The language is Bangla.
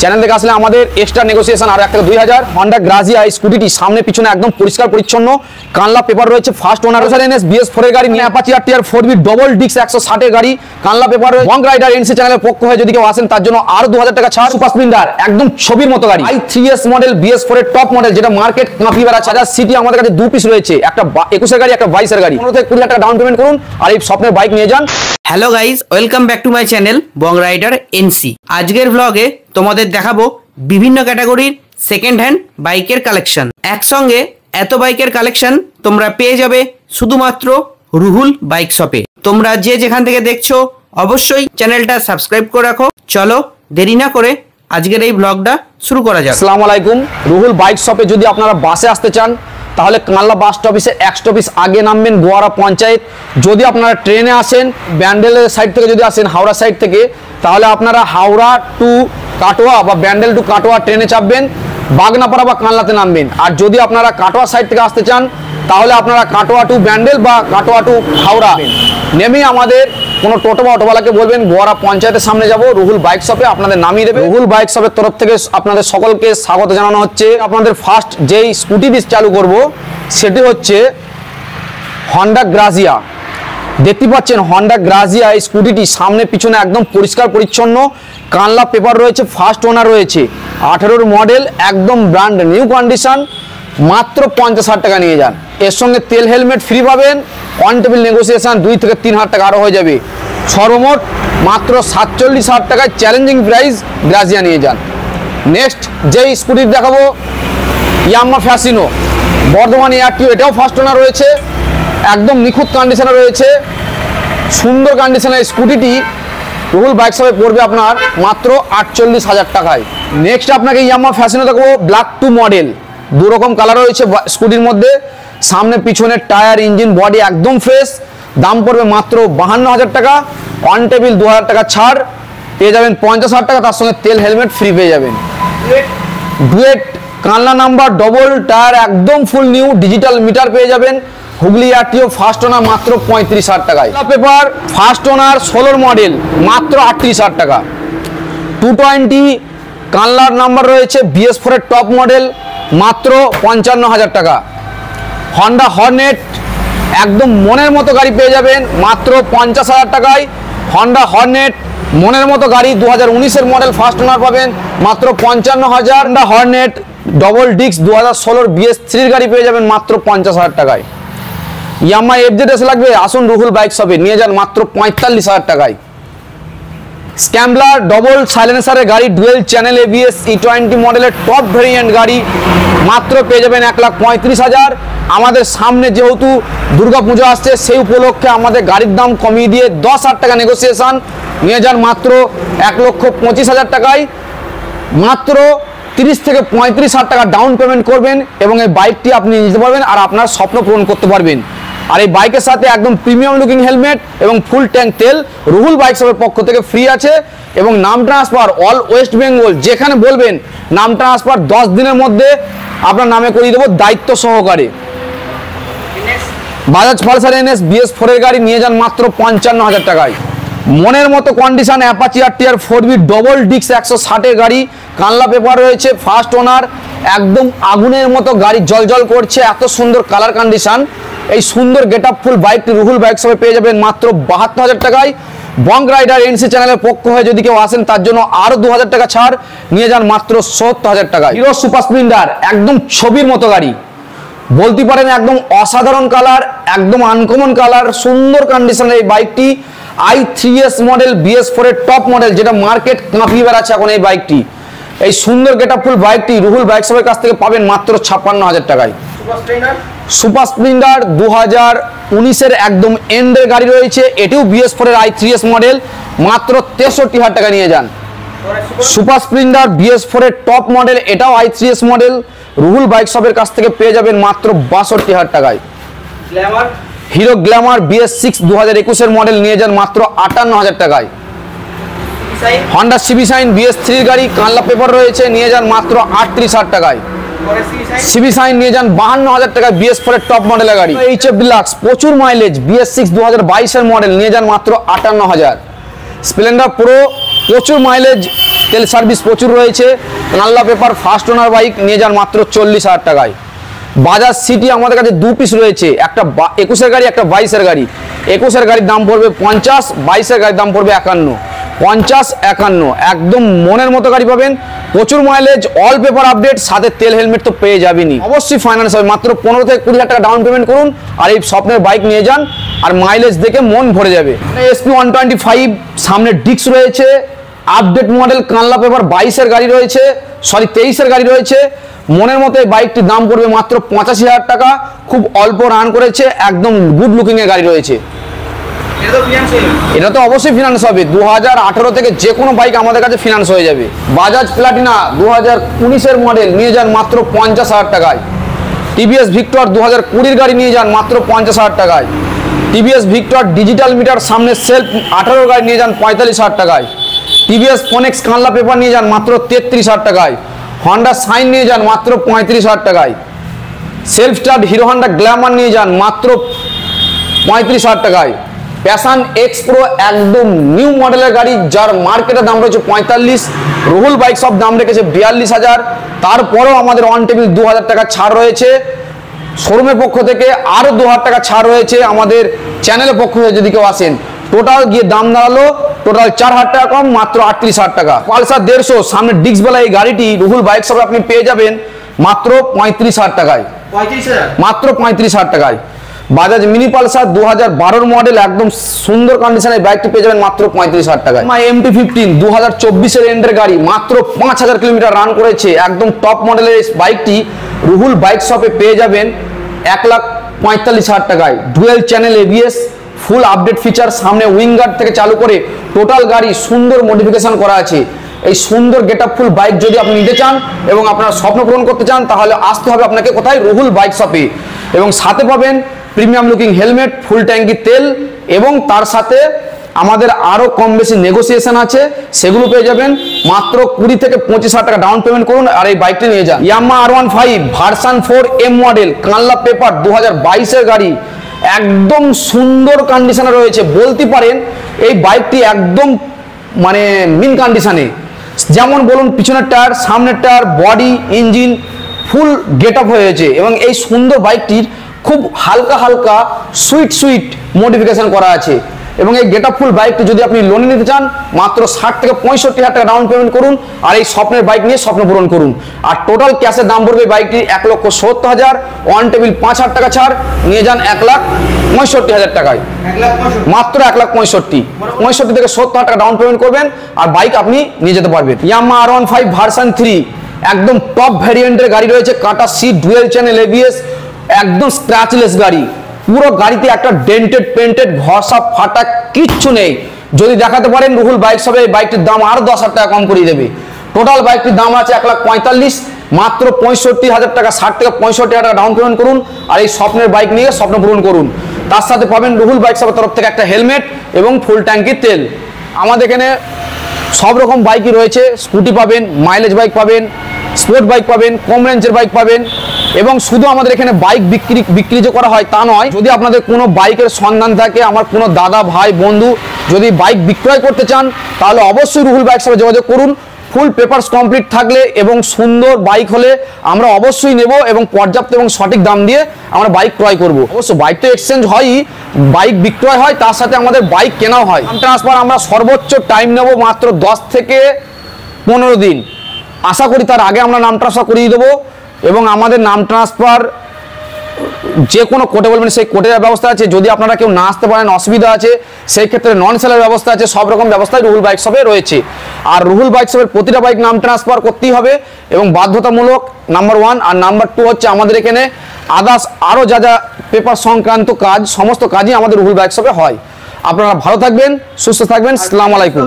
চ্যানেল থেকে আসলে আমাদের এক্সট্রা নেগোসিয়েশন আর 1 থেকে 2000। হন্ডা গ্রাজিয়া এই স্কুটিটি সামনে পিছনে একদম পরিষ্কার পরিচ্ছন্ন, কানলা পেপার রয়েছে, ফার্স্ট ওনার এনএস BS4 এর গাড়ি, Apache RTR 4B double disc 160 এর গাড়ি, কানলা পেপার রয়েছে। বং রাইডার এনসি চ্যানেলের পক্ষ হয়ে যদি কেউ আসেন তার জন্য আরো 2000 টাকা ছাড়। সুপার স্প্লেন্ডার একদম ছবির মতো গাড়ি, i3s মডেল BS4 এর টপ মডেল, যেটা মার্কেট কাঁপিয়ে বেড়াচ্ছে। সিটি আমাদের কাছে 2 পিস রয়েছে, একটা 21 এর গাড়ি, একটা 22 এর গাড়ি। 15 থেকে 20 লাখ টাকা ডাউন পেমেন্ট করুন আর এই স্বপ্নের বাইক নিয়ে যান। Hello guys, welcome back to my channel Bong Rider NC. আজকের ব্লগে তোমাদের দেখাবো বিভিন্ন ক্যাটাগরির সেকেন্ড হ্যান্ড বাইকের কালেকশন। একসঙ্গে এত বাইকের কালেকশন তোমরা পেয়ে যাবে শুধুমাত্র রুহুল বাইক শপে। তোমরা যে যেখান থেকে দেখছো অবশ্যই চ্যানেলটা সাবস্ক্রাইব করে রাখো। চলো দেরি না করে আজকের এই ব্লগটা শুরু করা যাক। আসসালামু আলাইকুম। রুহুল বাইক শপে যদি আপনারা বাসে আসতে চান তাহলে কানলা বাস স্টপের 1 স্টপেজ আগে নামবেন, গোয়ারা পঞ্চায়েত। যদি আপনারা ট্রেনে আসেন ব্যান্ডেলের সাইড থেকে, যদি আসেন হাওড়া সাইড থেকে, তাহলে আপনারা হাওড়া টু কাটোয়া বা ব্যান্ডেল টু কাটোয়া ট্রেনে চাপবেন, বাগনাপাড়া বা কানলাতে নামবেন। আর যদি আপনারা কাটোয়া সাইড থেকে আসতে চান তাহলে আপনারা কাটোয়া টু ব্যান্ডেল বা কাটোয়া টু হাওড়া নেমে আমাদের কোনো টোটো বা অটোওয়ালাকে বলবেন গোয়ারা পঞ্চায়েতের সামনে যাব, রুহুল বাইক শপে আপনাদের নামিয়ে দেবে। রুহুল বাইক শপের তরফ থেকে আপনাদের সকলকে স্বাগত জানানো হচ্ছে। আপনাদের ফার্স্ট যেই স্কুটিটি চালু করব সেটি হচ্ছে হন্ডা গ্রাজিয়া। দেখতে পাচ্ছেন হন্ডা গ্রাজিয়া এই স্কুটিটি সামনে পিছনে একদম পরিষ্কার পরিচ্ছন্ন, কানলা পেপার রয়েছে, ফার্স্ট ওনার রয়েছে, 18 মডেল, একদম ব্র্যান্ড নিউ কন্ডিশন। মাত্র 50,000 টাকা নিয়ে যান। এর সঙ্গে তেল হেলমেট ফ্রি পাবেন, অন টেবিল নেগোসিয়েশন 2 থেকে 3,000 টাকা আরও হয়ে যাবে। সর্বমোট মাত্র 47,000 টাকায় চ্যালেঞ্জিং প্রাইস গ্রাজিয়া নিয়ে যান। নেক্সট যেই স্কুটি দেখাবো ইয়ামাহা ফ্যাসিনো বর্ধমান এয়ারটিও, এটাও ফার্স্ট ওনার রয়েছে, একদম নিখুঁত কন্ডিশনে রয়েছে, সুন্দর কন্ডিশনের স্কুটিটি রুহুল বাইক শপে পড়বে আপনার মাত্র 48,000 টাকায়। নেক্সট আপনাকে ইয়ামাহা ফ্যাসিনো দেখাবো ব্ল্যাক 2 মডেল, 2 রকম কালার রয়েছে স্কুটির মধ্যে, সামনে পিছনে টায়ার ইঞ্জিন বডি একদম ফ্রেশ। দাম পড়বে মাত্র 52,000 টাকা, অন টেবিল 2,000 টাকা ছাড়, পেয়ে যাবেন 50,000 টাকা, তার সঙ্গে তেল হেলমেট ফ্রি পেয়ে যাবেন। ডুয়েট কানলা নাম্বার ডবল টায়ার একদম ফুল নিউ, ডিজিটাল মিটার পেয়ে যাবেন। হুগলি আরটিও ফার্স্ট ওনার মাত্র 35,000 টাকায়। পেপার ফার্স্ট ওনার 16 মডেল মাত্র 38,000 টাকা। 220 কানলার নাম্বার রয়েছে, BS4 এর টপ মডেল মাত্র 55,000 টাকা। হন্ডা হর্নেট একদম মনের মতো গাড়ি পেয়ে যাবেন মাত্র 50,000 টাকায়। হন্ডা হর্নেট মনের মতো গাড়ি 2019 এর মডেল ফার্স্ট ওনার পাবেন মাত্র 55,000। Honda Hornet double disc 2016 BS3 এর গাড়ি পেয়ে যাবেন মাত্র 50,000 টাকায়। ইয়ামাহা FZS লাগবে, আসুন রুহুল বাইক শপে নিয়ে যান মাত্র 45,000 টাকায়। স্ক্যাম্বলার ডবল সাইলেন্সারের গাড়ি, ডুয়েল চ্যানেল ABS E20 মডেলের টপ ভেরিয়েন্ট গাড়ি মাত্র পেয়ে যাবেন 1,35,000। আমাদের সামনে যেহেতু দুর্গাপুজো আসছে সেই উপলক্ষে আমাদের গাড়ির দাম কমিয়ে দিয়ে 10,000 টাকা নেগোসিয়েশন নিয়ে যান মাত্র 1,25,000 টাকায়। মাত্র 30 থেকে 35,000 টাকা ডাউন পেমেন্ট করবেন এবং এই বাইকটি আপনি নিতে পারবেন আর আপনার স্বপ্ন পূরণ করতে পারবেন। আর এই বাইকের সাথে একদম প্রিমিয়াম লুকিং হেলমেট এবং ফুল ট্যাঙ্ক তেল রুহুল বাইক শপের পক্ষ থেকে ফ্রি আছে। এবং নাম ট্রান্সফার অল ওয়েস্ট বেঙ্গল, যেখানে বলবেন নাম ট্রান্সফার 10 দিনের মধ্যে আপনার নামে করিয়ে দেবো দায়িত্ব সহকারে। বাজাজ পালসার NS BS4 এর গাড়ি নিয়ে যান মাত্র 55,000 টাকায়। মনের মতো condition Apache RTR 4B double disc 160 এর গাড়ি, কানলা পেপার রয়েছে, ফার্স্ট ওনার, একদম আগুনের মতো গাড়ি জলজল করছে, এত সুন্দর কালার কন্ডিশন। এই সুন্দর গেট আপ ফুল বাইকটি রুহুল বাইক শপে পেয়ে যাবেন মাত্র 72,000 টাকায়। বং রাইডার এনসি চ্যানেলের পক্ষ হয়ে যদি কেউ আসেন তার জন্য আরো 2,000 টাকা ছাড়, নিয়ে যান মাত্র 70,000 টাকায়। হিরো সুপার স্প্লেন্ডার একদম ছবির মতো গাড়ি, বলতে পারেন একদম অসাধারণ কালার, একদম আনকমন কালার, সুন্দর কন্ডিশনের এই বাইকটি i3s মডেল BS4 এর টপ মডেল, যেটা মার্কেট কাঁপিয়ে বেড়াচ্ছে এখন এই বাইকটি। এই সুন্দর গেট আপ ফুল বাইকটি রুহুল বাইক শপের কাছ থেকে পাবেন মাত্র 56,000 টাকায়। সুপার স্প্লেন্ডার 2019 এর একদম এন্ডের গাড়ি রয়েছে, এটিও BS4 এর i3s মডেল মাত্র 63,000 টাকা নিয়ে যান। সুপার স্প্লেন্ডার BS4 এর টপ মডেল, এটাও i3s মডেল, রুহুল বাইক শপের কাছ থেকে পেয়ে যাবেন মাত্র 62,000 টাকায়। হিরো গ্ল্যামার BS6 2021 এর মডেল নিয়ে যান মাত্র 58,000 টাকায়। হন্ডা সিবি শাইন BS3 গাড়ি, কানলা পেপার রয়েছে, নিয়ে যান মাত্র 38,000 টাকায়। সিবি শাইন নিয়ে যান 52,000 টাকায়, BS4 এর টপ মডেলের গাড়ি। HF ডিলাক্স প্রচুর মাইলেজ BS6 2022 এর মডেল নিয়ে যান মাত্র 58,000। স্প্লেন্ডার প্রো প্রচুর মাইলেজ তেল সার্ভিস প্রচুর রয়েছে। কানলা পেপার ফার্স্ট ওনার বাইক নিয়ে যান মাত্র 40,000 টাকায়। বাজাজ সিটি আমাদের কাছে 2 পিস রয়েছে, একটা 21-এর গাড়ি, একটা 22-এর গাড়ি। 21-এর গাড়ির দাম পড়বে 50, 22-এর গাড়ির দাম পড়বে 51। 50, 51 একদম মনের মতো গাড়ি পাবেন, প্রচুর মাইলেজ, অল পেপার আপডেট, সাথে তেল হেলমেট তো পেয়ে যাবেনি। অবশ্যই ফাইন্যান্স হবে, মাত্র 15 থেকে 20,000 টাকা ডাউন পেমেন্ট করুন আর এই স্বপ্নের বাইক নিয়ে যান, আর মাইলেজ দেখে মন ভরে যাবে। SP 125 সামনে ডিস্ক রয়েছে, আপডেট মডেল কানলা পেপার 22-এর গাড়ি রয়েছে, 23-এর গাড়ি রয়েছে। মনের মতো এই বাইকটির দাম পড়বে মাত্র 85,000 টাকা। খুব অল্প রান করেছে, একদম গুড লুকিং এর গাড়ি রয়েছে। এটা তো অবশ্যই ফিনান্স হবে, 2018 থেকে যে কোনো বাইক আমাদের কাছে ফিনান্স হয়ে যাবে। বাজাজ প্লাটিনা 2019-এর মডেল নিয়ে যান মাত্র 50,000 টাকায়। টিভিএস ভিক্টর 2020-এর গাড়ি নিয়ে যান মাত্র 50,000 টাকায়। টিভিএস ভিক্টর ডিজিটাল মিটার সামনে সেলফ 18 গাড়ি নিয়ে যান 45,000 টাকায়। টিভিএস ফোনেক্স কানলা পেপার নিয়ে যান মাত্র 33,000 টাকায়। হন্ডা সাইন নিয়ে যান মাত্র 35,000 টাকায়। Self start hero Honda Glamour নিয়ে যান মাত্র 35,000 টাকায়। প্যাশন এক্স প্রো একদম নিউ মডেলের গাড়ি, যার মার্কেটের দাম রয়েছে 45। রুহুল বাইক সব দাম রেখেছে 42,000। তারপরেও আমাদের অন টেবিল 2,000 টাকা ছাড় রয়েছে। শোরুমের পক্ষ থেকে আরও 2,000 টাকা ছাড় রয়েছে। আমাদের চ্যানেলের পক্ষ থেকে যদি কেউ আসেন, টোটাল গিয়ে দাম দাঁড়ালো টোটাল 4,000 টাকা কম, মাত্র 38,000 টাকা। পালসার 150 সামনে ডিস্কবেলা এই গাড়িটি রুহুল বাইক শপে আপনি পেয়ে যাবেন মাত্র 35,000 টাকায়। মাত্র 35,000 টাকায়। বাজাজ মিনি পালসার 2012-এর মডেল একদম সুন্দর কন্ডিশনের বাইকটি পেয়ে যাবেন মাত্র 35,000 টাকায়। MT-15 2024-এর এন্ডের গাড়ি, মাত্র 5,000 কিলোমিটার রান করেছে, একদম টপ মডেলের বাইকটি রুহুল বাইক শপে পেয়ে যাবেন 1,45,000 টাকায়। Dual channel ABS, full update feature, সামনে উইঙ্গার্ড থেকে চালু করে টোটাল গাড়ি সুন্দর মডিফিকেশন করা আছে। এই সুন্দর গেটআপ ফুল বাইক যদি আপনি নিতে চান এবং আপনার স্বপ্ন পূরণ করতে চান, তাহলে আসতে হবে আপনাকে কোথায়? রুহুল বাইক শপে। এবং সাথে পাবেন প্রিমিয়াম লুকিং হেলমেট, ফুল ট্যাঙ্কি তেল, এবং তার সাথে আমাদের আরও কম বেশি নেগোসিয়েশন আছে, সেগুলো পেয়ে যাবেন। মাত্র 20 থেকে 25,000 টাকা ডাউন পেমেন্ট করুন আর এই বাইকটি নিয়ে যান। Yamaha R15 version 4 M model কানলা পেপার 2022-এর গাড়ি, একদম সুন্দর কন্ডিশনে রয়েছে। বলতে পারেন এই বাইকটি একদম মানে মিন কন্ডিশনে, যেমন বলুন পিছনের টায়ার, সামনের টায়ার, বডি, ইঞ্জিন ফুল গেট আপ হয়েছে। এবং এই সুন্দর বাইকটির খুব হালকা হালকা সুইট মডিফিকেশন করা আছে। এবং এই গেট আপ ফুল বাইকটি যদি আপনি লোনে নিতে চান, মাত্র 60 থেকে 65,000 টাকা ডাউন পেমেন্ট করুন আর এই স্বপ্নের বাইক নিয়ে স্বপ্ন পূরণ করুন। আর টোটাল ক্যাশের দাম পড়বে বাইকটি 1,70,000, অন টেবিল 5,000 টাকা ছাড়, নিয়ে যান 1,65,000 টাকায়। মাত্র 1,65,000 থেকে 70,000 টাকা ডাউন পেমেন্ট করবেন আর বাইক আপনি নিয়ে যেতে পারবেন। ইয়ামাহা R15 ভার্সন 3 একদম টপ ভ্যারিয়েন্টের গাড়ি রয়েছে, কাটা সিট, ডুয়েল চ্যানেল ABS, একদম স্ক্র্যাচলেস গাড়ি। পুরো গাড়িতে একটা ডেন্টেড পেন্টেড ঘষা ফাটা কিচ্ছু নেই। যদি দেখাতে পারেন রুহুল বাইক শপে, এই বাইকটির দাম আরো 10,000 টাকা কম করে দেবে। টোটাল বাইকটির দাম আছে 1,45,000, মাত্র 65,000 টাকা, 60 থেকে 65,000 টাকা ডাউন পেমেন্ট করুন আর এই স্বপ্নের বাইক নিয়ে স্বপ্ন পূরণ করুন। তার সাথে পাবেন রুহুল বাইক শপের তরফ থেকে একটা হেলমেট এবং ফুল ট্যাঙ্কি তেল। আমাদের এখানে সব রকম বাইকই রয়েছে, স্কুটি পাবেন, মাইলেজ বাইক পাবেন, স্পোর্ট বাইক পাবেন, কম রেঞ্জের বাইক পাবেন। এবং শুধু আমাদের এখানে বাইক বিক্রি যে করা হয় তা নয়, যদি আপনাদের কোনো বাইকের সন্ধান থাকে, আমার কোনো দাদা ভাই বন্ধু যদি বাইক বিক্রয় করতে চান, তাহলে অবশ্যই রুহুল বাইক সাথে যোগাযোগ করুন। ফুল পেপারস কমপ্লিট থাকলে এবং সুন্দর বাইক হলে আমরা অবশ্যই নেব এবং পর্যাপ্ত এবং সঠিক দাম দিয়ে আমরা বাইক ক্রয় করব। অবশ্য বাইক তো এক্সচেঞ্জ হয়ই, বাইক বিক্রয় হয়, তার সাথে আমাদের বাইক কেনাও হয়। ট্রান্সফার আমরা সর্বোচ্চ টাইম নেব মাত্র 10 থেকে 15 দিন। আশা করি তার আগে আমরা নাম ট্রান্সফার করিয়ে দেবো। এবং আমাদের নাম ট্রান্সফার যে কোনো কোর্টে বলবেন সেই কোর্টের ব্যবস্থা আছে। যদি আপনারা কেউ না আসতে পারেন, অসুবিধা আছে, সেই ক্ষেত্রে নন সেলের ব্যবস্থা আছে। সব রকম ব্যবস্থাই রুহুল বাইক শপে রয়েছে। আর রুহুল বাইক শপের প্রতিটা বাইক নাম ট্রান্সফার করতেই হবে এবং বাধ্যতামূলক, নাম্বার 1। আর নাম্বার 2 হচ্ছে আমাদের এখানে আদার্স আরও যা যা পেপার সংক্রান্ত কাজ, সমস্ত কাজই আমাদের রুহুল বাইক শপে হয়। আপনারা ভালো থাকবেন, সুস্থ থাকবেন। আসসালামু আলাইকুম।